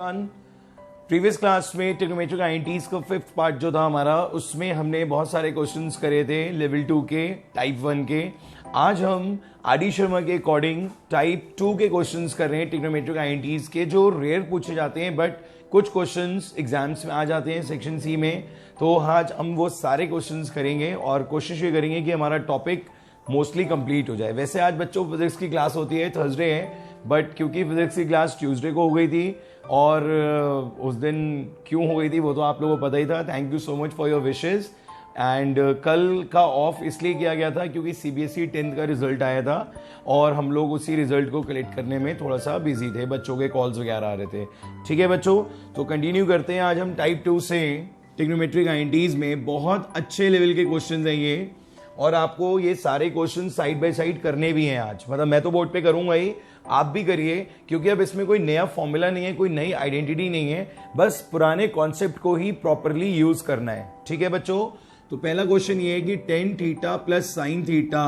Previous class में trigonometric identities का fifth part जो था हमारा, उसमें हमने बहुत सारे क्वेश्चंस करे थे लेवल 2 के, टाइप 1 के। आज हम आर डी शर्मा के अकॉर्डिंग टाइप 2 के क्वेश्चंस कर रहे हैं ट्रिग्नोमेट्रिक आइडेंटिटीज के, जो रेयर पूछे जाते हैं बट कुछ क्वेश्चंस एग्जाम्स में आ जाते हैं सेक्शन सी में। तो आज हम वो सारे क्वेश्चंस करेंगे और कोशिश ये करेंगे कि हमारा टॉपिक मोस्टली कंप्लीट हो जाए। वैसे आज बच्चों फिजिक्स की क्लास होती है, थर्सडे है, बट क्योंकि फिजिक्स की क्लास ट्यूसडे को हो गई थी और उस दिन क्यों हो गई थी वो तो आप लोगों को पता ही था। Thank you so much for your wishes. And कल का ऑफ इसलिए किया गया था क्योंकि सीबीएसई 10th का रिजल्ट आया था और हम लोग उसी रिजल्ट को कलेक्ट करने में थोड़ा सा बिजी थे, बच्चों के कॉल्स वगैरह आ रहे थे। ठीक है बच्चों, तो कंटिन्यू करते हैं। आज हम टाइप 2 से ट्रिग्नोमेट्रिक आइडेंटिटीज में बहुत अच्छे लेवल के क्वेश्चन हैं ये, और आपको ये सारे क्वेश्चन साइड बाय साइड करने भी हैं आज। मतलब मैं तो बोर्ड पे करूंगा ही, आप भी करिए, क्योंकि अब इसमें कोई नया फॉर्मूला नहीं है, कोई नई आइडेंटिटी नहीं है, बस पुराने कॉन्सेप्ट को ही प्रॉपरली यूज करना है। ठीक है बच्चों, तो पहला क्वेश्चन ये है कि tan theta plus sine theta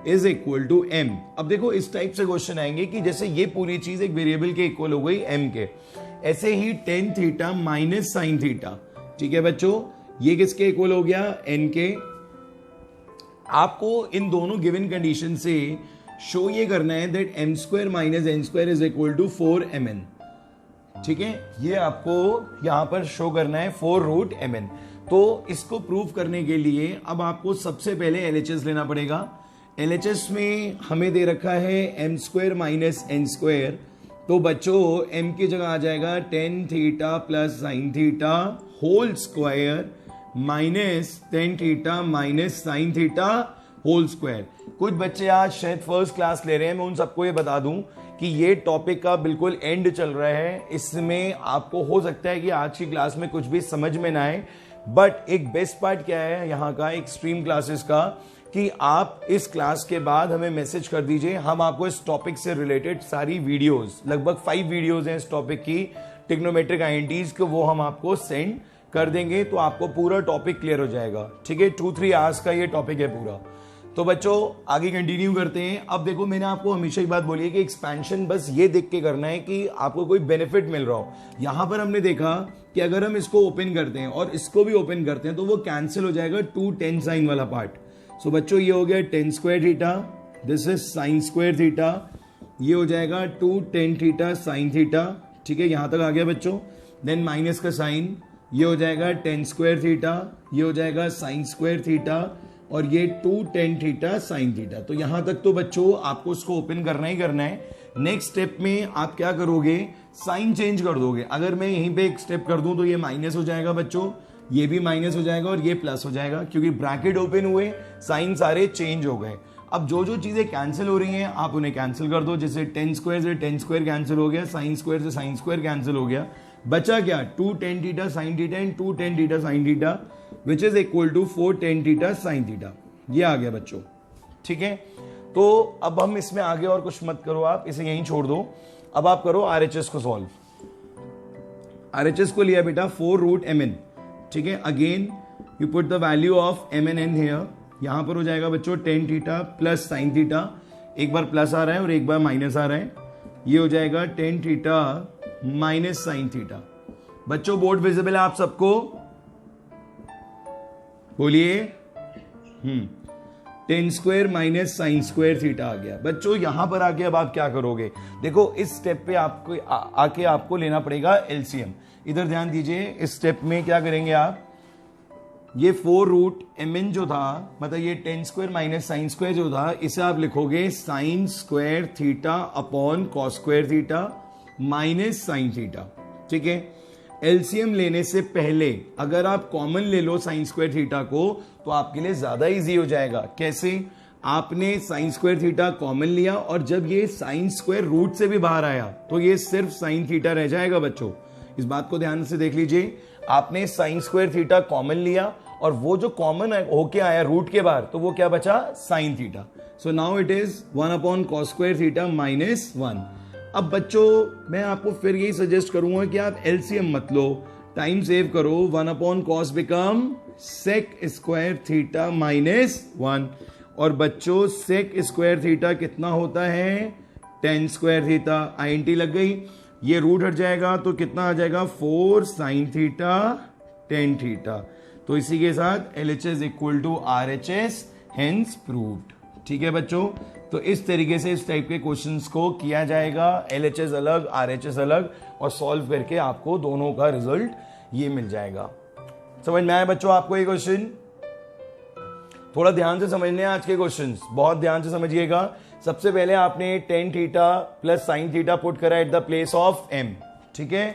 is equal to m. अब देखो इस टाइप से क्वेश्चन आएंगे कि जैसे ये पूरी चीज एक वेरिएबल के इक्वल हो गई एम के, ऐसे ही tan theta minus sine theta, ठीक है बच्चों, ये किसके इक्वल हो गया, एन के। आपको इन दोनों गिवन कंडीशन से शो ये करना है that m square minus n square is equal to 4mn। ठीक है, ये आपको यहां पर शो करना है 4√mn। तो इसको प्रूव करने के लिए अब आपको सबसे पहले एलएचएस लेना पड़ेगा। एलएचएस में हमें दे रखा है m square minus n square, तो बच्चों एम की जगह आ जाएगा tan theta plus sine theta whole square minus tan theta minus sine theta whole square. कुछ बच्चे आज शायद फर्स्ट क्लास ले रहे हैं, मैं उन सबको ये बता दूं कि ये टॉपिक का बिल्कुल एंड चल रहा है। इसमें आपको हो सकता है कि आज की क्लास में कुछ भी समझ में ना आए, बट एक बेस्ट पार्ट क्या है यहाँ का एक्सट्रीम क्लासेस का, कि आप इस क्लास के बाद हमें मैसेज कर दीजिए, हम आपको इस टॉपिक से रिलेटेड सारी वीडियोस, लगभग 5 वीडियोस हैं इस टॉपिक की ट्रिग्नोमेट्रिक आइडेंटिटीज को, वो हम आपको सेंड कर देंगे, तो आपको पूरा टॉपिक क्लियर हो जाएगा। ठीक है, 2-3 आवर्स का ये टॉपिक है पूरा। तो बच्चों आगे कंटिन्यू करते हैं। अब देखो मैंने आपको हमेशा ही बात बोली है कि एक्सपेंशन बस ये देख के करना है कि आपको कोई बेनिफिट मिल रहा हो। यहां पर हमने देखा कि अगर हम इसको ओपन करते हैं और इसको भी ओपन करते हैं तो वो कैंसिल हो जाएगा 2 10 साइन वाला पार्ट। सो बच्चों ये हो गया ten square theta, this is sine square theta, ये हो जाएगा 2 10 थीटा साइन थीटा। ठीक है, यहां तक आ गया बच्चों। देन माइनस का साइन, ये हो जाएगा टेन स्क्वायर थीटा, ये हो जाएगा साइन स्क्वायर थीटा, और ये 2 10 थीटा साइन थीटा। तो यहां तक तो बच्चों आपको इसको ओपन करना ही करना है। नेक्स्ट स्टेप में आप क्या करोगे, साइन चेंज कर दोगे। अगर मैं यहीं पे एक स्टेप कर दूं तो ये माइनस हो जाएगा बच्चों, ये भी माइनस हो जाएगा और ये प्लस हो जाएगा, क्योंकि ब्रैकेट ओपन हुए, साइन सारे चेंज हो गए। अब जो जो चीजें कैंसिल हो रही हैं आप उन्हें कैंसिल कर दो। जैसे टेन स्क्वायर से टेन स्क्वायर कैंसिल हो गया, साइन स्क्वायर से साइन स्क्वायर कैंसिल हो गया, बचा क्या 2 10 theta sine theta and 2 10 theta sine theta which is equal to 4 10 theta sine theta. ये आ गया बच्चों। ठीक है, तो अब हम इसमें आगे और कुछ मत करो, आप इसे यहीं छोड़ दो। अब आप करो आरएचएस को सॉल्व। आरएचएस को लिया बेटा 4√mn। ठीक है, again you put the value of mn in here। यहां पर हो जाएगा बच्चों ten theta plus sine theta, एक बार प्लस आ रहा है और एक बार माइनस आ रहा है, ये हो जाएगा tan theta minus sine theta. बच्चों बोर्ड विजिबल है आप सबको, बोलिए। Tan square minus sine square theta आ गया बच्चों। यहां पर आके अब आप क्या करोगे, देखो इस स्टेप पे आपको आके आपको लेना पड़ेगा एलसीएम। इधर ध्यान दीजिए, इस स्टेप में क्या करेंगे आप, ये 4√mn जो था, मतलब ये ten square minus sine square जो था, इसे आप लिखोगे sign square theta upon cos square theta minus sine theta. ठीक है, एलसीएम लेने से पहले अगर आप कॉमन ले लो साइन स्क्वायर थीटा को तो आपके लिए ज्यादा इजी हो जाएगा। कैसे, आपने साइन स्क्वायर थीटा कॉमन लिया और जब ये साइन स्क्वायर रूट से भी बाहर आया तो ये सिर्फ साइन थीटा रह जाएगा बच्चों। इस बात को ध्यान से देख लीजिए, आपने साइन स्क्वायर थीटा कॉमन लिया और वो जो कॉमन होके आया रूट के बाहर, तो वो क्या बचा, sine theta. So now it is 1 upon cos square theta minus 1। अब बच्चों मैं आपको फिर यही सजेस्ट करूंगा कि आप एलसीएम मत लो, टाइम सेव करो। 1 upon cos become sec square theta minus 1, और बच्चों सेक स्क्वायर थीटा कितना होता है, टेन स्क्वायर थीटा। आईएनटी लग गई। ये रूट हट जाएगा तो कितना आ जाएगा 4 sin थीटा tan थीटा। तो इसी के साथ LHS equal to RHS, hence proved. ठीक है बच्चों, तो इस तरीके से इस टाइप के क्वेश्चंस को किया जाएगा, LHS अलग RHS अलग, और सॉल्व करके आपको दोनों का रिजल्ट ये मिल जाएगा। समझ में आया बच्चों आपको ये क्वेश्चन? थोड़ा ध्यान से समझने हैं आज के क्वेश्चंस, बहुत ध्यान से समझिएगा। सबसे पहले आपने tan theta plus sin theta put करा at the place of m। ठीक है,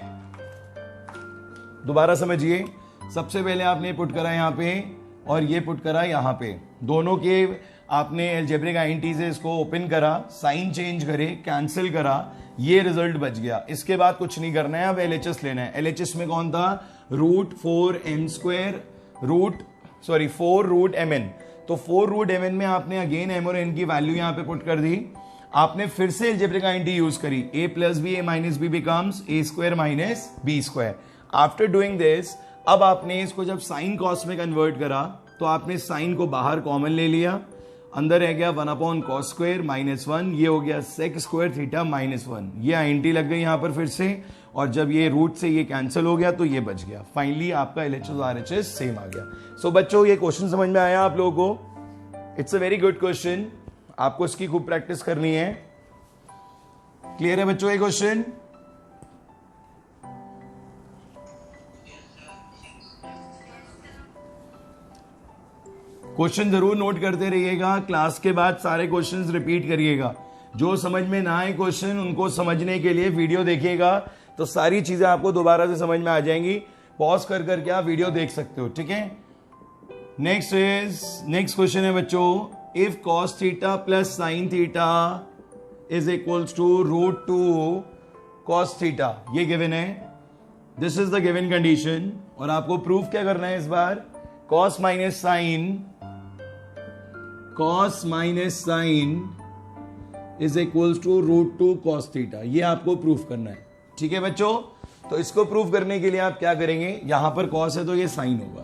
दोबारा समझिए। सबसे पहले आपने पुट करा यहां पे और ये पुट करा यहां पे, दोनों के आपने एल्जेब्रिक आइडेंटिटी से इसको ओपन करा, साइन चेंज करे, कैंसिल करा, ये रिजल्ट बच गया। इसके बाद कुछ नहीं करना है, अब LHS लेना है। LHS में कौन था? Root 4m square four root mn। तो 4 रूट mn में आपने अगेन m और n की वैल्यू यहां पे पुट कर दी। आपने फिर से एल्जेब्रिक आइडेंटिटी यूज करी, a plus b a minus b becomes a square minus b square. After doing this, अब आपने इसको जब साइन कॉस में कन्वर्ट करा तो आपने साइन को बाहर कॉमन ले लिया, अंदर रह गया 1 कॉस स्क्वायर माइनस 1, ये हो गया सेक स्क्वायर थीटा माइनस 1। ये आइडेंटिटी लग गई यहां पर फिर से, और जब ये रूट से ये कैंसिल हो गया तो ये बच गया। फाइनली आपका LHS RHS सेम आ गया। सो बच्चों, ये क्वेश्चन समझ में आया आप लोगों को? It's a very good question, आपको इसकी खूब प्रैक्टिस करनी है। क्लियर है बच्चों ये क्वेश्चन? क्वेश्चन जरूर नोट करते रहिएगा, क्लास के बाद सारे क्वेश्चंस रिपीट करिएगा। जो समझ में ना आए क्वेश्चन, उनको समझने के लिए वीडियो देखिएगा, तो सारी चीजें आपको दोबारा से समझ में आ जाएंगी। पॉज कर करके आप वीडियो देख सकते हो। ठीक है, नेक्स्ट क्वेश्चन है बच्चों, if cos theta plus sine theta is equals to root 2 cos theta, ये गिवन है, this is the given condition. और आपको प्रूफ क्या करना है इस बार? Cos minus sine is equals to root 2 cos theta, ये आपको प्रूफ करना है। ठीक है बच्चों, तो इसको प्रूफ करने के लिए आप क्या करेंगे, यहां पर कॉस है तो ये साइन होगा,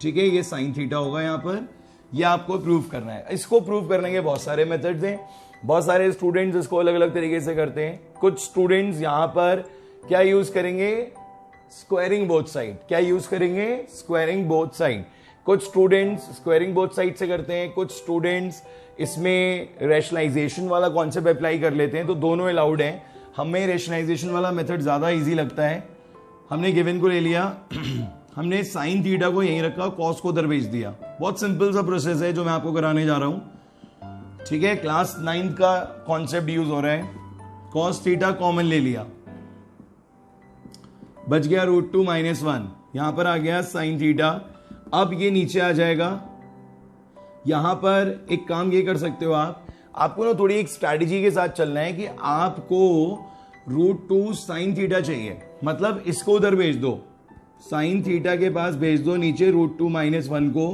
ठीक है, ये साइन थीटा होगा यहां पर, ये आपको प्रूफ करना है। इसको प्रूफ करने के बहुत सारे मेथड्स हैं, बहुत सारे स्टूडेंट्स इसको अलग अलग तरीके से करते हैं। कुछ स्टूडेंट्स यहां पर क्या यूज करेंगे? Squaring both side. क्या यूज करेंगे? Squaring both side. कुछ स्टूडेंट्स स्क्वायरिंग बोथ साइड से करते हैं, कुछ स्टूडेंट्स इसमें रैशनलाइजेशन वाला कॉन्सेप्ट अप्लाई कर लेते हैं। तो दोनों अलाउड है। हमें रैशनलाइजेशन वाला मेथड ज्यादा इजी लगता है। हमने गिवन को ले लिया, हमने साइन थीटा को यहीं रखा, कॉस को उधर भेज दिया। बहुत सिंपल सा प्रोसेस है जो मैं आपको कराने जा रहा हूं। ठीक है, क्लास 9 का कॉन्सेप्ट यूज हो रहा है। कॉस थीटा कॉमन ले लिया, बच गया रूट 2 माइनस 1, यहां पर आ गया साइन थीटा। अब ये नीचे आ जाएगा। यहां पर एक काम ये कर सकते हो आपको ना थोड़ी एक स्ट्रैटेजी के साथ चलना है कि आपको रूट 2 साइन थीटा चाहिए, मतलब इसको उधर भेज दो, साइन थीटा के पास भेज दो नीचे रूट 2 माइनस 1 को,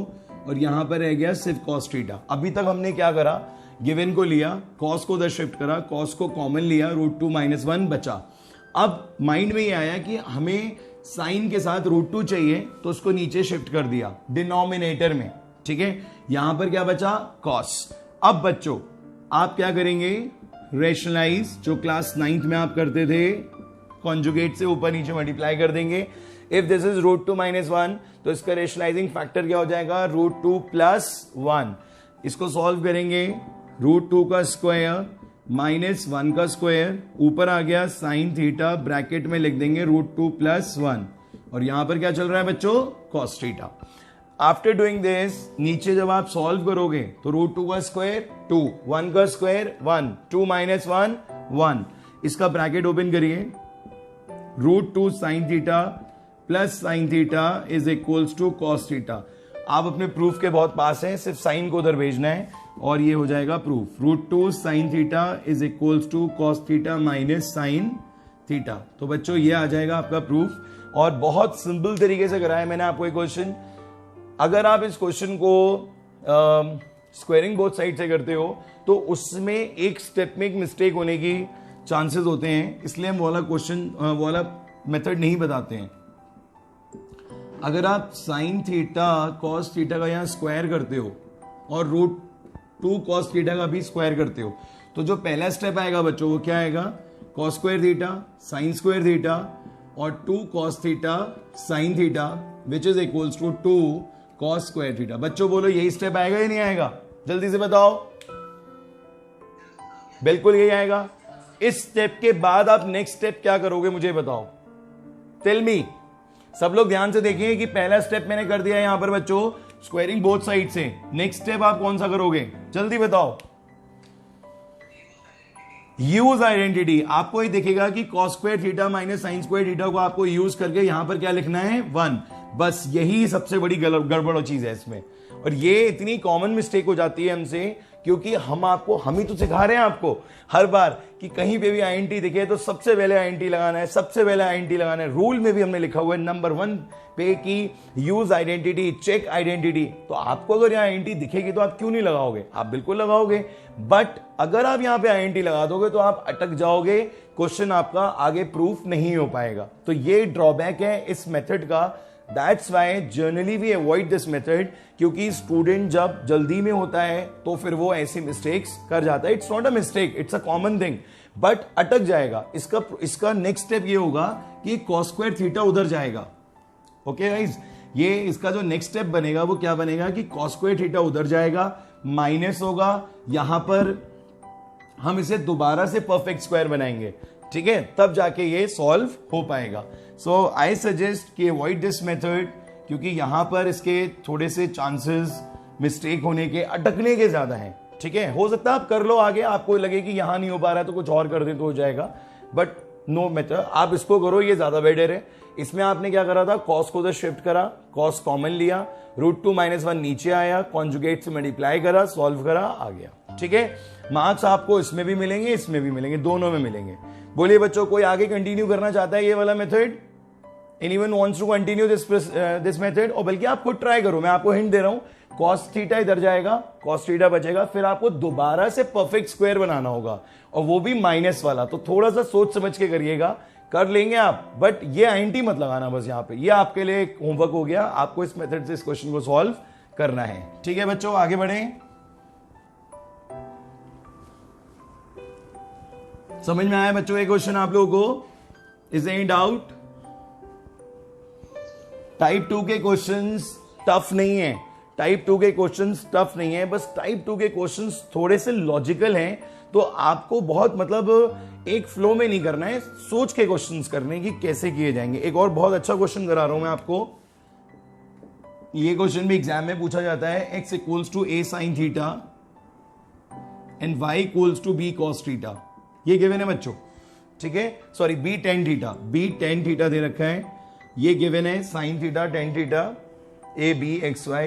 और यहां पर रह गया सिर्फ कॉस थीटा। अभी तक हमने क्या करा, गिवन को लिया, कॉस को उधर शिफ्ट करा, कॉस को कॉमन लिया, रूट 2 माइनस 1 बचा। अब माइंड में ये आया कि हमें साइन के साथ रूट 2 चाहिए, तो उसको नीचे शिफ्ट कर दिया डिनोमिनेटर में। ठीक है, यहां पर क्या बचा? कॉस। अब बच्चों आप क्या करेंगे? रेशनलाइज, जो क्लास 9th में आप करते थे, कॉन्जुगेट से ऊपर नीचे मल्टीप्लाई कर देंगे। If this is root 2 minus 1, तो इसका रेशनलाइजिंग फैक्टर क्या हो जाएगा? Root 2 plus 1। इसको सॉल्व करेंगे, रूट 2 का स्क्वायर माइनस 1 का स्क्वायर, ऊपर आ गया साइन थीटा, ब्रैकेट में लिख देंगे रूट 2 प्लस 1, और यहां पर क्या चल रहा है बच्चों? Cos theta. After doing this, नीचे जब आप सॉल्व करोगे तो रूट 2 का स्क्वायर 2, 1 का स्क्वायर 1, 2 माइनस 1 1, इसका ब्रैकेट ओपन करिए, root 2 sine theta plus sine theta is equals to cos theta. आप अपने प्रूफ के बहुत पास हैं, सिर्फ साइन को उधर भेजना है और ये हो जाएगा proof. Root 2 sine theta is equals to cos theta minus sine theta. तो बच्चों ये आ जाएगा आपका प्रूफ, और बहुत सिंपल तरीके से कराया मैंने आपको एक क्वेश्चन। अगर आप इस क्वेश्चन को स्क्वायरिंग बोथ साइड से करते हो तो उसमें एक स्टेप में एक मिस्टेक होने की चांसेस होते हैं, इसलिए हम वाला क्वेश्चन वाला मेथड नहीं बताते हैं। अगर आप साइन थीटा कॉस थीटा का यहां स्क्वायर करते हो और रूट 2 कॉस थीटा का भी स्क्वायर करते हो, तो जो पहला स्टेप आएगा बच्चों वो क्या आएगा? Cos square theta sine square theta और 2 cos theta sine theta which is equals to 2 cos square theta. बच्चों बोलो यही स्टेप आएगा या नहीं आएगा, जल्दी से बताओ। बिल्कुल यही आएगा। इस स्टेप के बाद आप नेक्स्ट स्टेप क्या करोगे मुझे बताओ, टेल मी। सब लोग ध्यान से देखेंगे कि पहला स्टेप मैंने कर दिया यहां पर बच्चों, स्क्वायरिंग बोथ साइड से। नेक्स्ट स्टेप आप कौन सा करोगे, जल्दी बताओ। Use identity. आपको ही दिखेगा कि cos square theta minus sine square theta को आपको यूज करके यहां पर क्या लिखना है, 1। बस यही सबसे बड़ी गड़बड़ चीज है इसमें। और ये इतनी कॉमन मिस्टेक हो जाती है हमसे, क्योंकि हम ही तो सिखा रहे हैं आपको हर बार कि कहीं पे भी आईएनटी दिखे तो सबसे पहले आईएनटी लगाना है, सबसे पहले आईएनटी लगाना है। रूल में भी हमने लिखा हुआ है नंबर 1 पे कि यूज आइडेंटिटी, चेक आइडेंटिटी। तो आपको अगर यहाँ आईएनटी दिखेगी तो आप क्यों नहीं लगाओगे, आप बिल्कुल लगाओगे। बट अगर आप यहाँ पे आईएनटी लगा दोगे तो आप अटक जाओगे, क्वेश्चन आपका आगे प्रूफ नहीं हो पाएगा। तो ये ड्रॉबैक है इस मेथड का। That's why generally we avoid this method, क्योंकि स्टूडेंट जब जल्दी में होता है तो फिर वो ऐसी मिस्टेक्स कर जाता है। It's not a mistake, it's a common thing, but अटक जाएगा। इसका नेक्स्ट स्टेप ये होगा कि कॉस स्क्वायर थीटा उधर जाएगा। ओके गाइस, ये इसका जो नेक्स्ट स्टेप बनेगा वो क्या बनेगा कि कॉस स्क्वायर थीटा उधर जाएगा, माइनस होगा, यहां पर हम इसे दोबारा से परफेक्ट स्क्वायर बनाएंगे, ठीक है, तब जाके ये सॉल्व हो पाएगा। सो आई सजेस्ट कि अवॉइड दिस मेथड, क्योंकि यहां पर इसके थोड़े से चांसेस मिस्टेक होने के, अटकने के ज्यादा हैं। ठीक है, हो सकता है आप कर लो आगे, आपको लगे कि यहां नहीं हो पा रहा है तो कुछ और कर दे तो हो जाएगा, बट नो मेथड, आप इसको करो, ये ज्यादा बेटर है। इसमें आपने क्या करा था, कॉस को उधर शिफ्ट करा, कॉस कॉमन लिया, √2 - 1 नीचे आया, कॉन्जुगेट से मल्टीप्लाई करा, सॉल्व करा, आ गया। ठीक है, मार्क्स आपको इसमें भी मिलेंगे, इसमें भी मिलेंगे, दोनों में मिलेंगे। बोलिए बच्चों, कोई आगे कंटिन्यू करना चाहता है ये वाला method? Anyone wants to continue this method? और बल्कि आप खुद ट्राई करो, मैं आपको हिंट दे रहा हूं, कॉस थीटा इधर जाएगा, कॉस थीटा बचेगा, फिर आपको दोबारा से परफेक्ट स्क्वायर बनाना होगा, और वो भी माइनस वाला। तो थोड़ा सा सोच समझ के करिएगा, कर लेंगे आप, बट ये आईएनटी मत लगाना बस यहाँ पे। ये आपके लिए एक होमवर्क हो गया, आपको इस मेथड से इस क्वेश्चन को सॉल्व करना है। ठीक है बच्चों, आगे बढ़े। समझ में आया बच्चों ये क्वेश्चन आप लोगों को? Is any doubt? टाइप 2 के क्वेश्चंस टफ नहीं है, टाइप 2 के क्वेश्चंस टफ नहीं है, बस टाइप 2 के क्वेश्चंस थोड़े से लॉजिकल हैं, तो आपको बहुत मतलब एक फ्लो में नहीं करना है, सोच के क्वेश्चंस करने की कैसे किए जाएंगे। एक और बहुत अच्छा क्वेश्चन करा रहा हूं मैं आपको, ये क्वेश्चन भी एग्जाम में पूछा जाता है। x = a sin theta and y = b cos theta, ये गिवन है बच्चों। ठीक है, sorry b tan theta, b tan theta दे रखा है, ये गिवन है sin theta tan theta a b x y।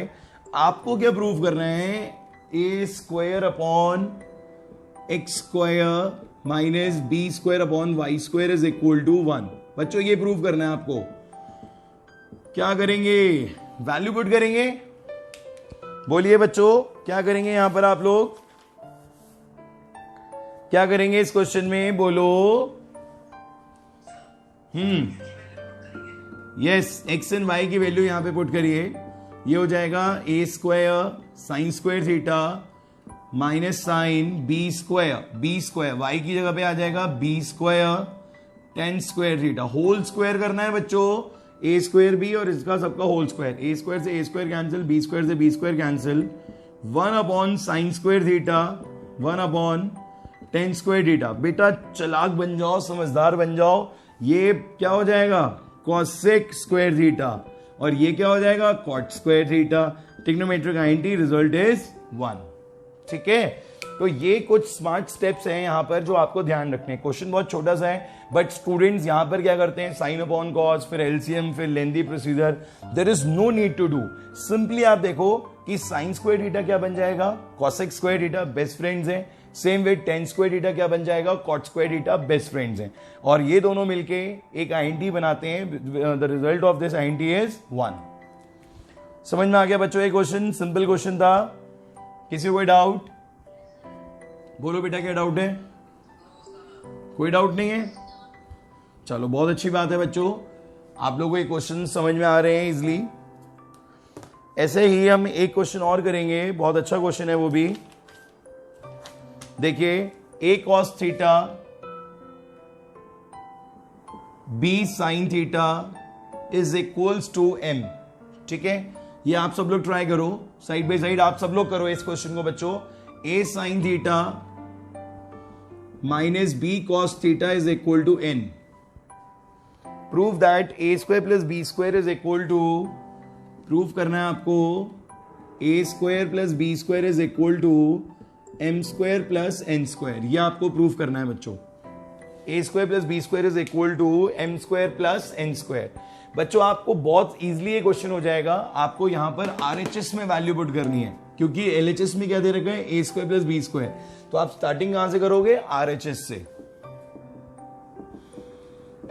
आपको क्या प्रूव करना है, a² / x² - b² / y² is equal to 1। बच्चों ये प्रूव करना है आपको। क्या करेंगे, वैल्यू पुट करेंगे। बोलिए बच्चों क्या करेंगे यहां पर आप लोग, क्या करेंगे इस क्वेश्चन में, बोलो। यस, x एंड y की वैल्यू यहां पे पुट करिए। ये हो जाएगा a² sin² theta minus sign b², y की जगह पे आ जाएगा b² tan² theta, whole square करना है बच्चों, a² भी और इसका सबका होल स्क्वायर, a² से a² कैंसिल, b² से b² cancel, 1/sin² theta 1/tan² theta. बेटा चालाक बन जाओ, समझदार बन जाओ, ये क्या हो जाएगा, cosec² थीटा, और ये क्या हो जाएगा, cot² theta. Trigonometric identity result is 1। ठीक है, तो ये कुछ स्मार्ट स्टेप्स हैं यहां पर जो आपको ध्यान रखने हैं। क्वेश्चन बहुत छोटा सा है, बट स्टूडेंट्स यहां पर क्या करते हैं, साइन अपॉन कॉस, फिर एलसीएम, फिर lengthy procedure. There is no need to do, simply आप देखो कि sin² थीटा क्या बन जाएगा, cosec² थीटा, बेस्ट फ्रेंड्स हैं। सेम वे tan² थीटा क्या बन जाएगा, cot² थीटा, बेस्ट फ्रेंड्स हैं, और ये दोनों मिलके एक आईएनटी बनाते हैं। The result of this INT is 1। समझ में आ गया बच्चों ये क्वेश्चन? सिंपल क्वेश्चन था। किसी को कोई डाउट? बोलो बेटा क्या डाउट है? कोई डाउट नहीं है? चलो बहुत अच्छी बात है बच्चों, आप लोगों को ये क्वेश्चन समझ में आ रहे हैं इजिली। ऐसे ही हम एक क्वेश्चन और करेंगे, बहुत अच्छा क्वेश्चन है वो भी। देखिए, a cos theta b sine theta is equals to m. ठीक है, ये आप सब लोग ट्राई करो, साइड बाय साइड आप सब लोग करो इस क्वेश्चन को बच्चों। A sine theta minus b cos theta is equal to n. Prove that a square plus b square is equal to, prove करना है आपको a square plus b square is equal to m square plus n square. ये आपको prove करना है बच्चों। A square plus b square is equal to m square plus n square. बच्चों आपको बहुत इजीली ये क्वेश्चन हो जाएगा। आपको यहां पर आरएचएस में वैल्यू पुट करनी है, क्योंकि एलएचएस में क्या दे रखा है, a square plus b square. तो आप स्टार्टिंग कहां से करोगे, आरएचएस से।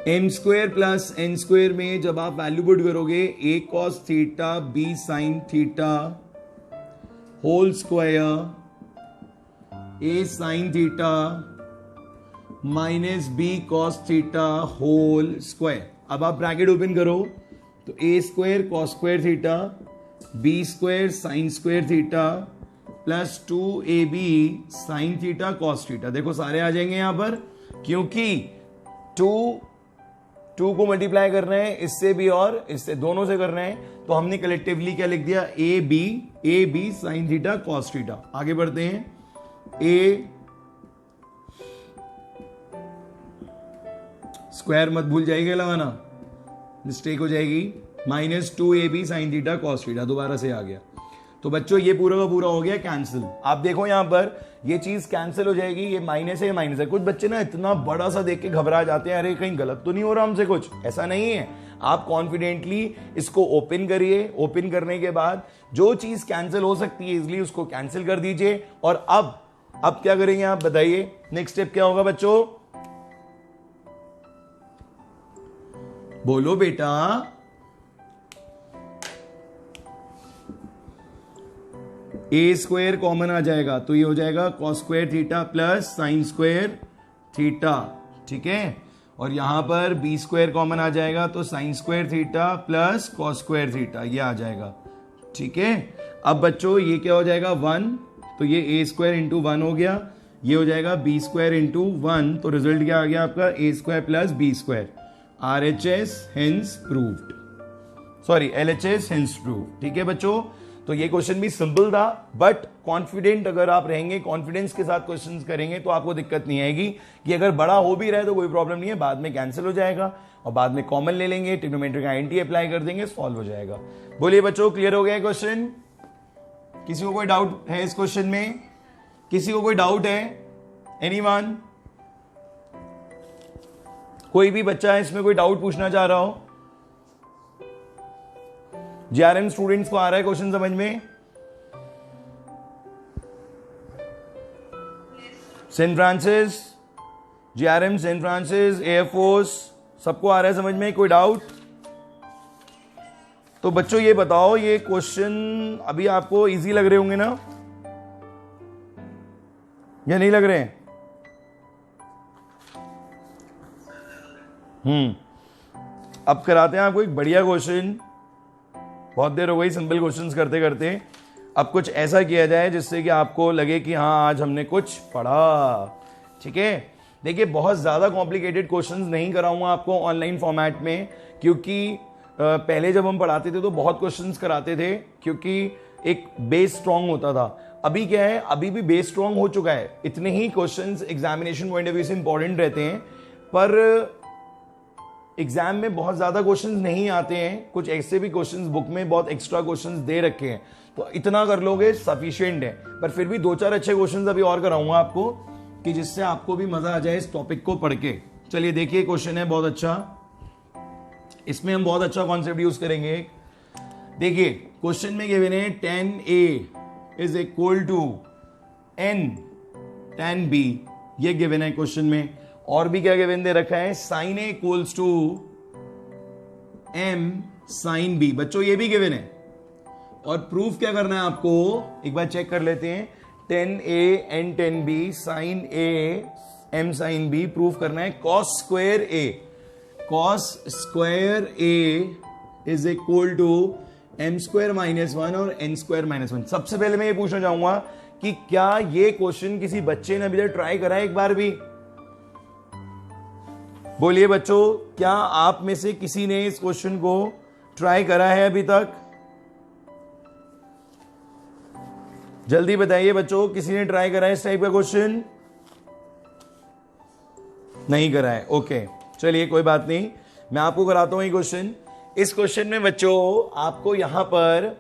M square plus n square में जब आप वैल्यू पुट करोगे, a cos theta b sine theta whole square a sine theta minus b cos theta whole square. अब आप ब्रैकेट ओपन करो तो a square cos square theta b square sine square theta plus 2ab sine theta cos theta. देखो सारे आ जाएंगे यहां पर, क्योंकि 2 को मल्टीप्लाई करना है इससे भी और इससे, दोनों से करना है। तो हमने कलेक्टिवली क्या लिख दिया, a b sine theta cos theta. आगे बढ़ते हैं, ए स्क्वायर मत भूल जाइएगा लगाना, मिस्टेक हो जाएगी, minus 2ab sine theta cos theta. दोबारा से आ गया। तो बच्चों ये पूरा का पूरा हो गया कैंसिल। आप देखो यहां पर ये चीज कैंसिल हो जाएगी, ये माइनस है, माइनस है। कुछ बच्चे ना इतना बड़ा सा देख के घबरा जाते हैं, अरे कहीं गलत तो नहीं हो रहा हमसे कुछ, ऐसा नहीं है। आप कॉन्फिडेंटली इसको ओपन करिए, ओपन करने के बाद जो चीज कैंसिल हो सकती है इजिली उसको कैंसिल कर दीजिए। और अब क्या करेंगे आप बताइए, नेक्स्ट स्टेप क्या होगा बच्चों, बोलो बेटा। ए स्क्वायर कॉमन आ जाएगा तो ये हो जाएगा cos square theta plus sign square theta. ठीक है, और यहां पर बी स्क्वायर कॉमन आ जाएगा तो sign square theta plus cos square theta, ये आ जाएगा। ठीक है, अब बच्चों ये क्या हो जाएगा, 1, तो ये ए स्क्वायर इंटू 1 हो गया, ये हो जाएगा बी स्क्वायर इंटू 1। तो रिजल्ट क्या आ गया आपका, a square plus b square. RHS hence proved, sorry LHS hence proved. ठीक है बच्चों, तो ये क्वेश्चन भी सिंपल था, बट कॉन्फिडेंट अगर आप रहेंगे, कॉन्फिडेंस के साथ क्वेश्चंस करेंगे तो आपको दिक्कत नहीं आएगी। कि अगर बड़ा हो भी रहा है तो कोई प्रॉब्लम नहीं है, बाद में कैंसिल हो जाएगा और बाद में कॉमन ले लेंगे, ट्रिग्नोमेट्री का आईडेंटिटी अप्लाई कर देंगे, सॉल्व हो जाएगा। बोलिए बच्चों, क्लियर हो गया क्वेश्चन? किसी को कोई डाउट है इस क्वेश्चन में? किसी को कोई डाउट है? एनीवन? कोई भी बच्चा है इसमें कोई डाउट पूछना चाह रहा हो? JRM स्टूडेंट्स को आ रहा है क्वेश्चन समझ में? Saint Francis, JRM, Saint Francis, Air Force, सबको आ रहा है समझ में? कोई डाउट? तो बच्चों ये बताओ, ये क्वेश्चन अभी आपको इजी लग रहे होंगे ना, या नहीं लग रहे हैं? अब कराते हैं आपको एक बढ़िया क्वेश्चन। बहुत देर हो गई सिंपल क्वेश्चंस करते करते, अब कुछ ऐसा किया जाए जिससे कि आपको लगे कि हाँ आज हमने कुछ पढ़ा। ठीक है, देखिए बहुत ज्यादा कॉम्प्लिकेटेड क्वेश्चंस नहीं कराऊंगा आपको ऑनलाइन फॉर्मेट में, क्योंकि पहले जब हम पढ़ाते थे तो बहुत क्वेश्चंस कराते थे, क्योंकि एक बेस स्ट्रांग होता था। अभी क्या है, अभी भी बेस स्ट्रांग हो चुका है, इतने ही questions examination point of view से इंपॉर्टेंट रहते हैं, पर एग्जाम में बहुत ज्यादा क्वेश्चंस नहीं आते हैं। कुछ ऐसे भी क्वेश्चंस बुक में बहुत एक्स्ट्रा क्वेश्चंस दे रखे हैं, तो इतना कर लोगे सफिशिएंट है। पर फिर भी 2-4 अच्छे क्वेश्चंस अभी और कराऊंगा आपको, कि जिससे आपको भी मजा आ जाए इस टॉपिक को पढ़ के। चलिए देखिए, क्वेश्चन है बहुत अच्छा, इसमें हम बहुत अच्छा कॉन्सेप्ट यूज करेंगे। देखिए क्वेश्चन में गिवन है 10a is equal to n tan b, ये गिवन है क्वेश्चन में। और भी क्या गिवन दे रखा है, sin a equals to m sin b। बच्चों ये भी गिवन है, और प्रूफ क्या करना है आपको, एक बार चेक कर लेते हैं। 10a n tan b sin a m sin b proof करना है। cos square a, cos square a is equal to m square minus 1 और n स्क्वायर माइनस 1। सबसे पहले मैं ये पूछना चाहूंगा कि क्या ये क्वेश्चन किसी बच्चे ने अभी तक ट्राई करा है एक बार भी? बोलिए बच्चों, क्या आप में से किसी ने इस क्वेश्चन को ट्राई करा है अभी तक? जल्दी बताइए बच्चों, किसी ने ट्राई करा है इस टाइप का क्वेश्चन? नहीं करा है, ओके चलिए कोई बात नहीं, मैं आपको कराता हूं ये क्वेश्चन। इस क्वेश्चन में बच्चों आपको यहां पर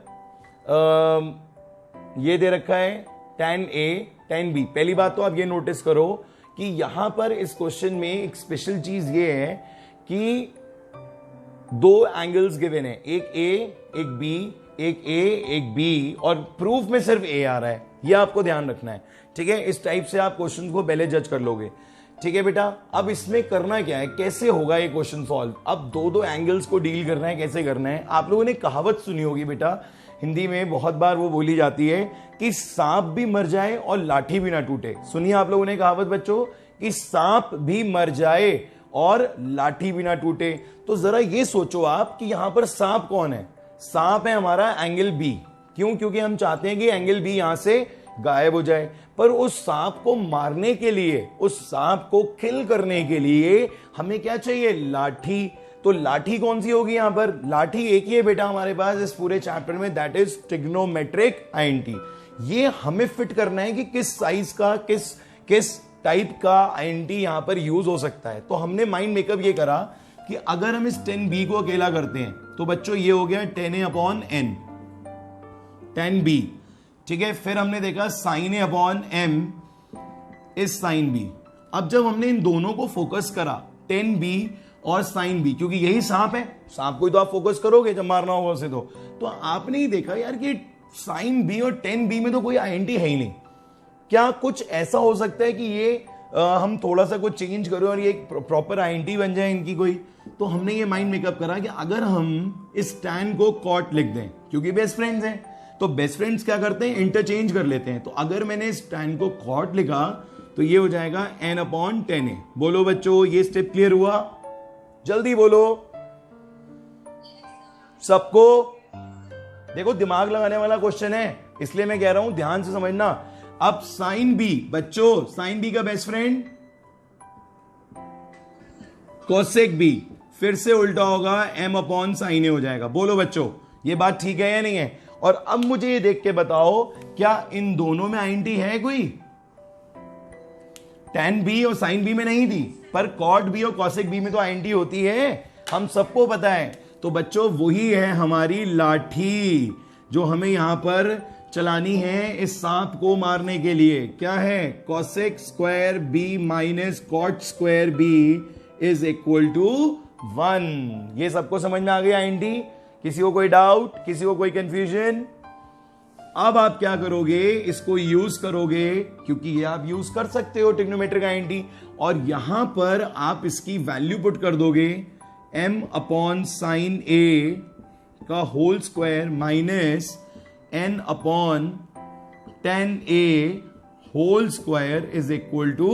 ये दे रखा है tan A tan B। पहली बात तो आप ये नोटिस करो कि यहां पर इस क्वेश्चन में एक स्पेशल चीज ये है कि दो एंगल्स गिवन है, एक A एक B, एक A एक B, और प्रूफ में सिर्फ A आ रहा है, ये आपको ध्यान रखना है, ठीक है। इस टाइप से आप क्वेश्चन को पहले जज कर लोगे, ठीक है बेटा। अब इसमें करना क्या है, कैसे होगा ये क्वेश्चन सॉल्व? अब दो एंगल्स को डील करना है, कैसे करना है? आप लोगों ने कहावत सुनी होगी बेटा, हिंदी में बहुत बार वो बोली जाती है कि सांप भी मर जाए और लाठी भी ना टूटे। सुनिए आप लोगों ने कहावत बच्चों, कि सांप भी मर जाए और लाठी भी ना टूटे। तो जरा ये सोचो आप कि यहां पर सांप कौन है? सांप है हमारा एंगल बी। क्यों? क्योंकि हम चाहते हैं कि एंगल बी यहां से गायब हो जाए। पर उस सांप को मारने के लिए, उस सांप को किल करने के लिए हमें क्या चाहिए? लाठी। तो लाठी कौन सी होगी यहां पर? लाठी एक ही है बेटा हमारे पास इस पूरे चैप्टर में, दैट इज ट्रिग्नोमेट्रिक आईएनटी। ये हमें फिट करना है कि किस साइज का, किस टाइप का आईएनटी यहां पर यूज हो सकता है। तो हमने माइंड मेकअप ये करा कि अगर हम इस 10b को अकेला करते हैं तो बच्चों ये हो गया 10a/n 10b, ठीक है। फिर हमने देखा sin a/m is sin b। अब जब हमने इन दोनों को फोकस करा 10b और sin b, क्योंकि यही सांप है, सांप को ही तो आप फोकस करोगे जब मारना होगा उसे। तो आपने ही देखा यार कि sin b और 10b में तो कोई आईएनटी है ही नहीं। क्या कुछ ऐसा हो सकता है कि ये हम थोड़ा सा कुछ चेंज करें और ये एक प्रॉपर आईएनटी बन जाए इनकी कोई? तो हमने ये माइंड मेकअप करा कि अगर हम इस tan को कॉट लिख दें, क्योंकि बेस्ट फ्रेंड्स हैं, तो बेस्ट फ्रेंड्स क्या करते हैं? इंटरचेंज कर लेते हैं। तो अगर मैंने इस tan को कॉट लिखा तो ये हो जाएगा n/10a। बोलो बच्चों, ये स्टेप क्लियर हुआ? जल्दी बोलो सबको। देखो दिमाग लगाने वाला क्वेश्चन है, इसलिए मैं कह रहा हूं ध्यान से समझना। अब sin b बच्चों, sin b का बेस्ट फ्रेंड cosec b, फिर से उल्टा होगा m/sin a हो जाएगा। बोलो बच्चों, ये बात ठीक है या नहीं है? और अब मुझे ये देख के बताओ, क्या इन दोनों में आईएनटी है कोई? tan b और sin b में नहीं थी, पर cot b और cosec b में तो आईएनटी होती है, हम सबको पता है। तो बच्चों वही है हमारी लाठी जो हमें यहां पर चलानी है इस सांप को मारने के लिए। क्या है? cosec square b minus cot square b is equal to 1। ये सबको समझ में आ गया आईएनटी? किसी को कोई डाउट, किसी को कोई कंफ्यूजन? अब आप क्या करोगे? इसको यूज करोगे, क्योंकि ये आप यूज कर सकते हो ट्रिग्नोमेट्रिक आईएनटी, और यहां पर आप इसकी वैल्यू पुट कर दोगे m/sin a का whole square minus n/tan a whole square is equal to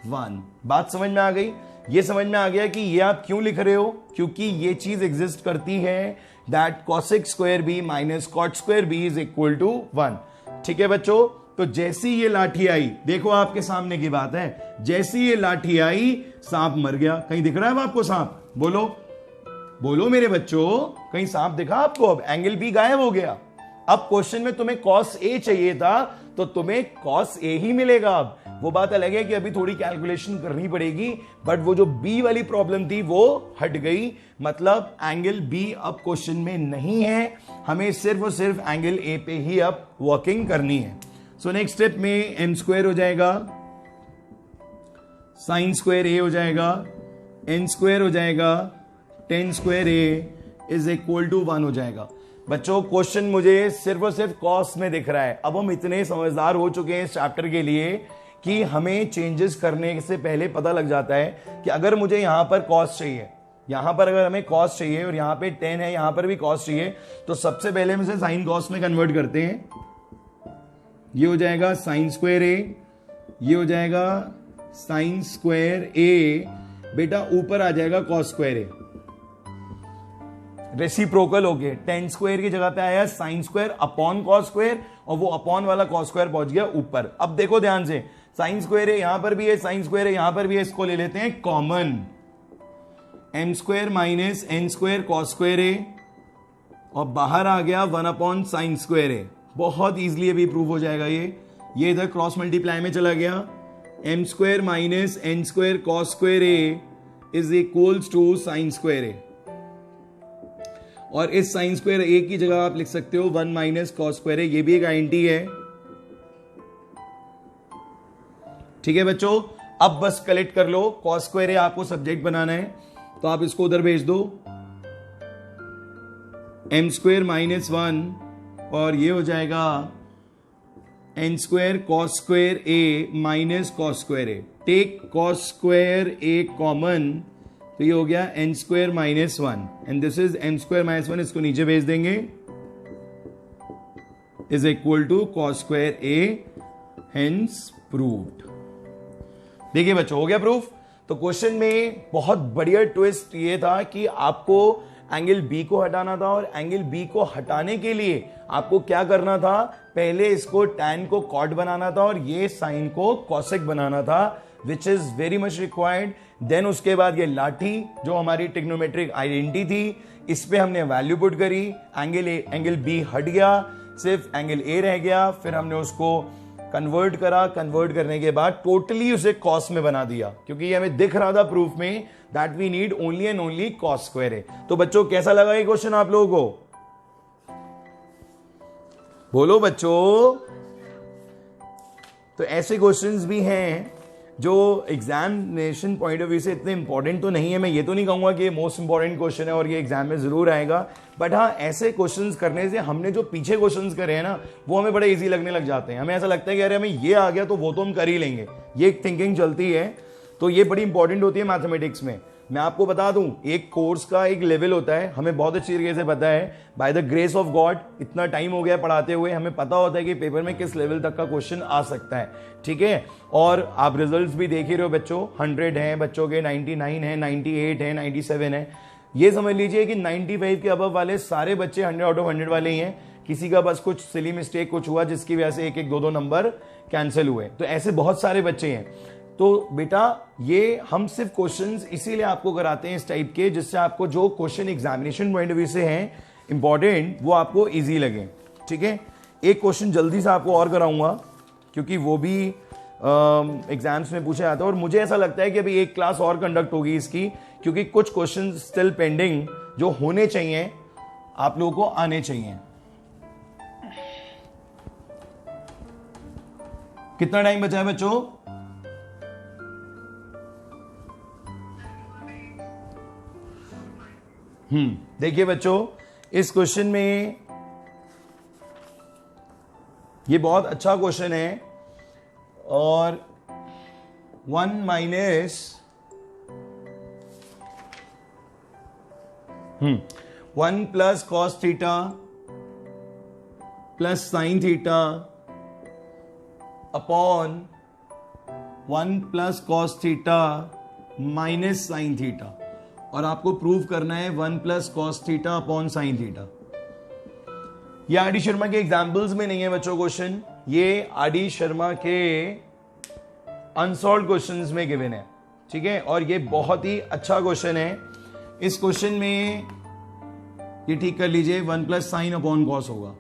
1। बात समझ में आ गई? ये समझ में आ गया कि ये आप क्यों लिख रहे हो? क्योंकि ये चीज एग्जिस्ट करती है, that cosec square b minus cot square b is equal to 1। ठीक है बच्चों, तो जैसी ये लाठी आई, देखो आपके सामने की बात है, जैसी ये लाठी आई सांप मर गया। कहीं दिख रहा है आपको सांप? बोलो बोलो मेरे बच्चों, कहीं सांप दिखा आपको? अब एंगल बी गायब हो गया। अब क्वेश्चन में तुम्हें cos a चाहिए था तो तुम्हें cos a ही मिलेगा। अब वो बात अलग है कि अभी थोड़ी कैलकुलेशन करनी पड़ेगी, बट वो जो b वाली प्रॉब्लम थी वो हट गई। मतलब एंगल b अब क्वेश्चन में नहीं है, हमें सिर्फ और सिर्फ एंगल a पे ही अब वर्किंग करनी है। सो नेक्स्ट स्टेप में m स्क्वायर हो जाएगा, साइन स्क्वायर a हो जाएगा, n स्क्वायर हो जाएगा, tan square a is equal to 1 हो जाएगा। बच्चों क्वेश्चन मुझे सिर्फ और सिर्फ कॉस में दिख रहा है। अब हम इतने समझदार हो चुके हैं इस चैप्टर के लिए कि हमें चेंजेस करने से पहले पता लग जाता है कि अगर मुझे यहां पर कॉस चाहिए, यहां पर अगर हमें कॉस चाहिए और यहां पे 10 है, यहां पर भी कॉस चाहिए, तो सबसे पहले हम इसे साइन कॉस में कन्वर्ट करते हैं। ये हो जाएगा साइन स्क्वायर a, ये हो जाएगा साइन स्क्वायर a, बेटा ऊपर आ जाएगा कॉस स्क्वायर a, रेसिप्रोकल हो गए। tan स्क्वायर की जगह पे आया sine square upon cos square, और वो अपॉन वाला कॉस स्क्वायर पहुंच गया ऊपर। अब देखो ध्यान से, साइन स्क्वायर है यहां पर भी है, साइन स्क्वायर है यहां पर भी है, इसको ले लेते हैं common. M square minus n square cos square a, और बाहर आ गया 1/sin स्क्वायर ए। बहुत इजीली अभी प्रूव हो जाएगा ये इधर क्रॉस मल्टीप्लाई में चला गया। M square minus n square cos square a is equals to sine square a, और इस साइन स्क्वायर ए की जगह आप लिख सकते हो 1 माइनस कॉस स्क्वायर ए। ये भी एक आइडेंटिटी है। ठीक है बच्चों, अब बस कलेक्ट कर लो। कॉस स्क्वायर ए आपको सब्जेक्ट बनाना है, तो आप इसको उधर भेज दो। एम स्क्वायर माइनस 1, और ये हो जाएगा n square cos square a minus cos square a. Take cos square a common, तो ये हो गया n square minus 1, and this is n square minus 1। इसको नीचे भेज देंगे, is equal to cos square a, hence proved. देखिए बच्चों, हो गया प्रूफ। तो क्वेश्चन में बहुत बढ़िया ट्विस्ट ये था कि आपको एंगल बी को हटाना था, और एंगल बी को हटाने के लिए आपको क्या करना था, पहले इसको टैन को कॉट बनाना था और ये साइन को कॉसेक बनाना था, which is very much required. Then उसके बाद ये लाठी जो हमारी ट्रिग्नोमेट्रिक आइडेंटिटी थी, इस पे हमने वैल्यू पुट करी, एंगल बी हट गया, सिर्फ एंगल ए रह गया। फिर हमने उसको कन्वर्ट करा, कन्वर्ट करने के बाद टोटली उसे कॉस में बना दिया, क्योंकि ये हमें दिख रहा था प्रूफ में that we need only and only cos square a. तो बच्चों कैसा लगा ये क्वेश्चन आप लोगों को? बोलो बच्चों। तो ऐसे क्वेश्चंस भी हैं जो एग्जामिनेशन पॉइंट ऑफ व्यू से इतने इंपॉर्टेंट तो नहीं है। मैं ये तो नहीं कहूंगा कि ये मोस्ट इंपॉर्टेंट क्वेश्चन है और ये एग्जाम में जरूर आएगा, बट हाँ, ऐसे क्वेश्चंस करने से हमने जो पीछे क्वेश्चंस करे हैं ना, वो हमें बड़े इजी लगने लग जाते हैं। हमें ऐसा लगता है कि अरे हमें ये आ गया तो वो तो हम कर ही लेंगे, ये एक थिंकिंग चलती है। तो ये बड़ी इंपॉर्टेंट होती है मैथमेटिक्स में। मैं आपको बता दूं, एक कोर्स का एक लेवल होता है, हमें बहुत अच्छी तरीके से पता है, by the grace of God इतना टाइम हो गया पढ़ाते हुए, हमें पता होता है कि पेपर में किस लेवल तक का क्वेश्चन आ सकता है। ठीक है, और आप रिजल्ट्स भी देख ही रहे हो बच्चों, 100 हैं बच्चों के, 99 है, 98 है, 97 है। ये समझ लीजिए कि 95 के अबव वाले सारे बच्चे 100 आउट ऑफ 100 वाले ही हैं। किसी का बस कुछ सिली मिस्टेक कुछ हुआ जिसकी वजह से 1-1, 2-2 नंबर कैंसिल हुए। तो ऐसे बहुत सारे बच्चे हैं। तो बेटा ये हम सिर्फ क्वेश्चंस इसीलिए आपको कराते हैं इस टाइप के, जिससे आपको जो question examination point of view से हैं इंपॉर्टेंट, वो आपको इजी लगे। ठीक है, एक क्वेश्चन जल्दी से आपको और कराऊंगा, क्योंकि वो भी एग्जाम्स में पूछा जाता है, और मुझे ऐसा लगता है कि अभी एक क्लास और कंडक्ट होगी इसकी, क्योंकि कुछ क्वेश्चन स्टिल पेंडिंग जो होने चाहिए, आप लोगों को आने चाहिए। कितना टाइम बचा है बच्चों? देखिए बच्चों, इस क्वेश्चन में ये बहुत अच्छा क्वेश्चन है, और 1 minus 1 plus cos theta plus sine theta upon 1 plus cos theta minus sine theta, और आपको प्रूव करना है 1 plus cos theta upon sine theta. ये आर डी शर्मा के एग्जाम्पल्स में नहीं है बच्चों क्वेश्चन, ये आर डी शर्मा के अनसॉल्व क्वेश्चंस में गिवन है। ठीक है, और ये बहुत ही अच्छा क्वेश्चन है। इस क्वेश्चन में ये ठीक कर लीजिए, 1 प्लस साइन अपॉन कॉस होगा।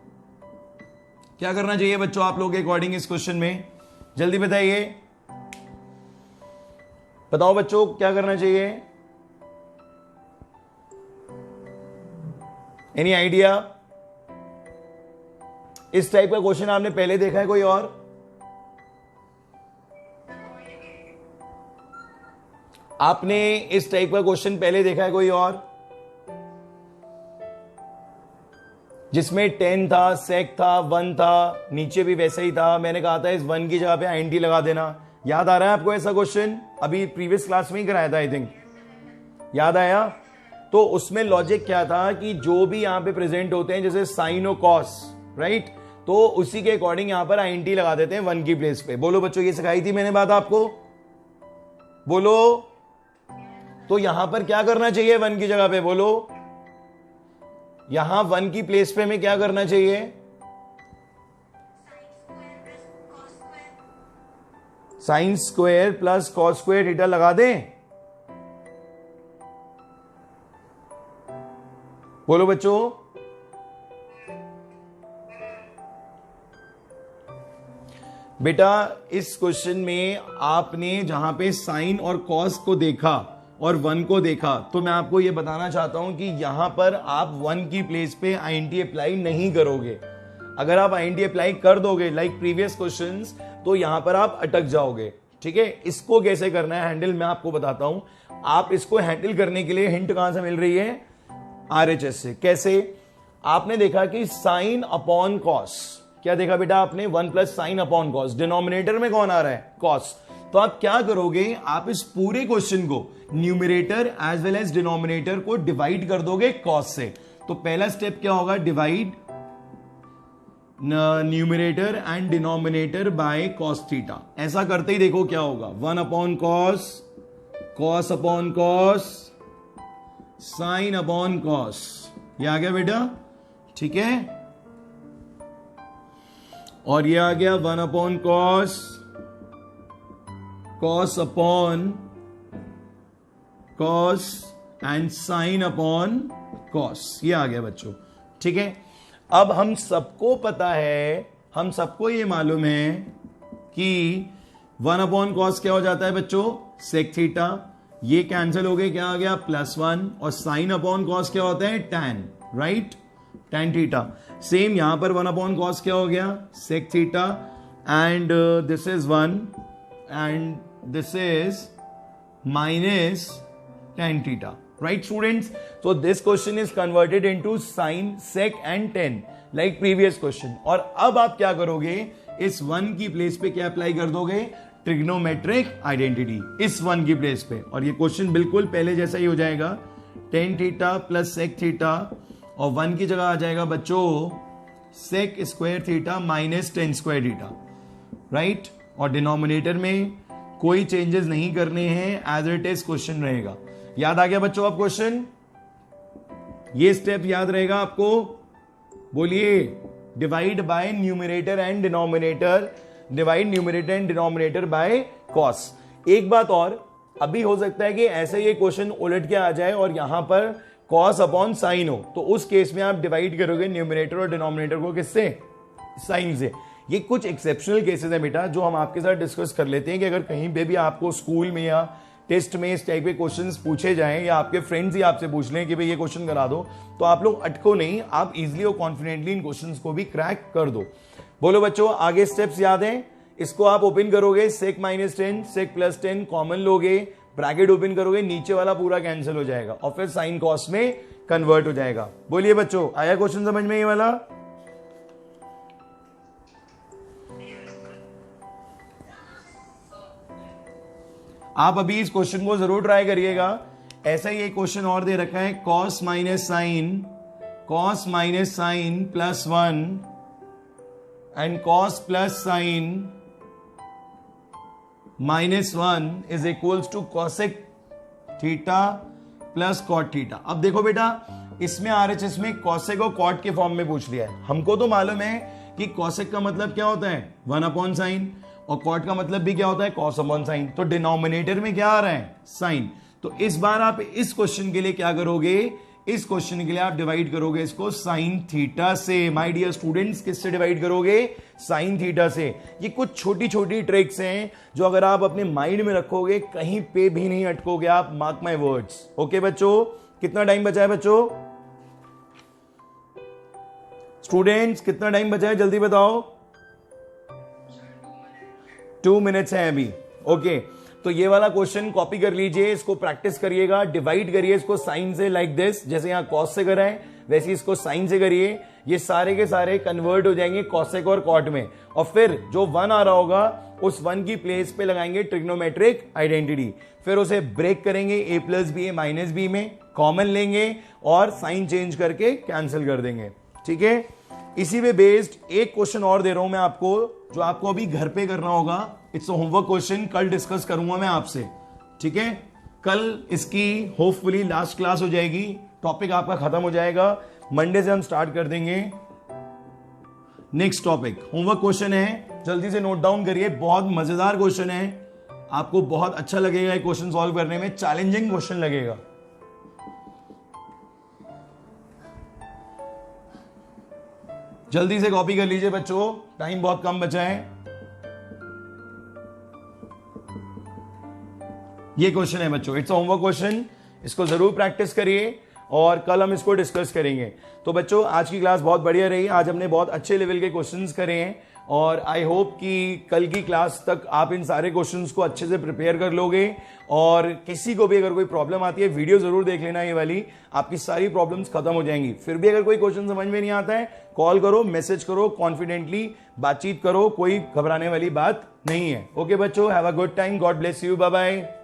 क्या करना चाहिए बच्चों आप लोगों के अकॉर्डिंग इस क्वेश्चन में? जल्दी बताइए, बताओ बच्चों क्या करना चाहिए? Any idea? इस टाइप का क्वेश्चन आपने पहले देखा है कोई और? आपने इस टाइप का क्वेश्चन पहले देखा है कोई और, जिसमें 10 था, सेक था, 1 था, नीचे भी वैसे ही था। मैंने कहा था इस 1 की जगह पे आईएनटी लगा देना। याद आ रहा है आपको ऐसा क्वेश्चन? अभी प्रीवियस क्लास में ही कराया था आई थिंक, याद आया? तो उसमें लॉजिक क्या था कि जो भी यहां पे प्रेजेंट होते हैं, जैसे साइन और कॉस, राइट, तो उसी के अकॉर्डिंग यहां पर आईएनटी लगा देते हैं 1 की प्लेस पे। बोलो बच्चों, ये सिखाई थी मैंने बात आपको? बोलो। तो यहां पर क्या करना चाहिए 1 की जगह पे? बोलो, यहां 1 की प्लेस पे हमें क्या करना चाहिए? Sine square plus cos square theta लगा दें। बोलो बच्चों। बेटा इस क्वेश्चन में आपने जहां पे साइन और कॉस को देखा और 1 को देखा, तो मैं आपको यह बताना चाहता हूं कि यहां पर आप 1 की प्लेस पे आईएनटी अप्लाई नहीं करोगे। अगर आप आईएनटी अप्लाई कर दोगे लाइक प्रीवियस क्वेश्चंस, तो यहां पर आप अटक जाओगे। ठीक है, इसको कैसे करना है हैंडल मैं आपको बताता हूं। आप इसको हैंडल करने के लिए हिंट कहां से मिल रही है? आरएचएस से। कैसे? आपने देखा कि साइन अपॉन कॉस, क्या देखा बेटा आपने? 1 plus sign upon cos, denominator में कौन आ रहा है? कॉस। तो आप क्या करोगे, आप इस पूरे क्वेश्चन को numerator as well as denominator को डिवाइड कर दोगे कॉस से। तो पहला स्टेप क्या होगा? Divide numerator and denominator by cos theta. ऐसा करते ही देखो क्या होगा, 1 upon cos, cos upon cos, sine upon cos. ये आ गया बेटा, ठीक है। और ये आ गया 1 upon cos, cos upon cos and sign upon cos. ये आ गया बच्चों, ठीक है। अब हम सबको पता है, हम सबको ये मालूम है कि 1 अपॉन कॉस क्या हो जाता है बच्चों? Sec theta. ये कैंसिल हो गए, क्या आ गया? +1। और साइन अपॉन कॉस क्या होता है? Tan, right? Tan theta. Same यहां पर 1 अपॉन कॉस क्या हो गया? Sec theta. And this is 1 and this is minus tan theta, right students? So this question is converted into sin, sec and tan like previous question। और अब आप क्या करोगे, इस 1 की प्लेस पे क्या अप्लाई कर दोगे? ट्रिग्नोमेट्रिक आइडेंटिटी इस 1 की प्लेस पे। और ये क्वेश्चन बिल्कुल पहले जैसा ही हो जाएगा, tan theta plus sec theta, और 1 की जगह आ जाएगा बच्चों sec square theta minus tan square theta, right? और डिनोमिनेटर में कोई चेंजेस नहीं करने हैं, एज इट इज क्वेश्चन रहेगा। याद आ गया बच्चों अब क्वेश्चन? ये स्टेप याद रहेगा आपको? बोलिए। Divide by numerator and denominator, divide numerator and denominator by cos. एक बात और, अभी हो सकता है कि ऐसे ये क्वेश्चन उलट के आ जाए और यहां पर कॉस अपॉन साइन हो, तो उस केस में आप डिवाइड करोगे न्यूमरेटर और डिनोमिनेटर को किससे? साइन से। ये कुछ एक्सेप्शनल केसेस है बेटा जो हम आपके साथ डिस्कस कर लेते हैं कि अगर कहीं पे भी आपको स्कूल में या टेस्ट में इस टाइप के क्वेश्चंस पूछे जाएं या आपके फ्रेंड्स ही आपसे पूछ लें कि भाई ये क्वेश्चन करा दो, तो आप लोग अटको नहीं, आप इजीली और कॉन्फिडेंटली इन क्वेश्चंस को भी क्रैक कर दो। बोलो बच्चों, आगे स्टेप्स याद हैं? इसको आप ओपन करोगे, sec minus tan, sec plus tan common लोगे, ब्रैकेट ओपन करोगे, नीचे वाला पूरा कैंसिल हो जाएगा और फिर साइन कॉस में कन्वर्ट हो जाएगा। बोलिए बच्चों, आया क्वेश्चन समझ में ये वाला? आप अभी इस क्वेश्चन को जरूर ट्राई करिएगा। ऐसा ही एक क्वेश्चन और दे रखा है, cos minus sine plus 1 and cos plus sine -1 is equals to cosec theta plus cot theta. अब देखो बेटा, इसमें आरएचएस में कॉसेक और कॉट के फॉर्म में पूछ लिया है। हमको तो मालूम है कि कॉसेक का मतलब क्या होता है? 1 अपॉन साइन, और कॉट का मतलब भी क्या होता है? Cos upon sine. तो डिनोमिनेटर में क्या आ रहा है? साइन। तो इस बार आप इस क्वेश्चन के लिए क्या करोगे? इस क्वेश्चन के लिए आप डिवाइड करोगे इसको साइन थीटा से। माय डियर स्टूडेंट्स, किससे डिवाइड करोगे? साइन थीटा से। ये कुछ छोटी छोटी ट्रिक्स हैं जो अगर आप अपने माइंड में रखोगे कहीं पे भी नहीं अटकोगे आप, मार्क माय वर्ड्स। ओके बच्चों, कितना टाइम बचा है बच्चों? स्टूडेंट्स कितना टाइम बचा है जल्दी बताओ। 2 मिनट्स है अभी। ओके, तो ये वाला क्वेश्चन कॉपी कर लीजिए, इसको प्रैक्टिस करिएगा, डिवाइड करिए इसको साइन से लाइक दिस, जैसे यहां कॉस से करा है वैसे इसको साइन से करिए। ये सारे के सारे कन्वर्ट हो जाएंगे कॉसेक और कॉट में, और फिर जो 1 आ रहा होगा उस 1 की प्लेस पे लगाएंगे ट्रिग्नोमेट्रिक आइडेंटिटी, फिर उसे ब्रेक करेंगे a plus b a minus b में, कॉमन लेंगे और साइन चेंज करके कैंसिल कर देंगे। ठीक है, इसी पे बेस्ड एक क्वेश्चन और दे रहा हूं मैं आपको, जो आपको अभी घर पे करना होगा। इट्स होमवर्क क्वेश्चन, कल डिस्कस करूंगा मैं आपसे। ठीक है, कल इसकी होपफुली लास्ट क्लास हो जाएगी, टॉपिक आपका खत्म हो जाएगा। मंडे से हम स्टार्ट कर देंगे नेक्स्ट टॉपिक। होमवर्क क्वेश्चन है, जल्दी से नोट डाउन करिए, बहुत मजेदार क्वेश्चन है, आपको बहुत अच्छा लगेगा ये क्वेश्चन सॉल्व करने में, चैलेंजिंग क्वेश्चन लगेगा। जल्दी से कॉपी कर लीजिए बच्चों, टाइम बहुत कम बचा है। ये क्वेश्चन है बच्चों, इट्स होमवर्क क्वेश्चन, इसको जरूर प्रैक्टिस करिए और कल हम इसको डिस्कस करेंगे। तो बच्चों आज की क्लास बहुत बढ़िया रही, आज हमने बहुत अच्छे लेवल के क्वेश्चंस करे हैं और आई होप कि कल की क्लास तक आप इन सारे क्वेश्चंस को अच्छे से प्रिपेयर कर लोगे। और किसी को भी अगर कोई प्रॉब्लम आती है वीडियो जरूर देख लेना, ये वाली आपकी सारी प्रॉब्लम्स खत्म हो जाएंगी। फिर भी अगर कोई क्वेश्चन समझ में नहीं आता है कॉल करो, मैसेज करो, कॉन्फिडेंटली बातचीत करो, कोई घबराने वाली बात नहीं है। ओके बच्चों, have a good time, God bless you, bye bye.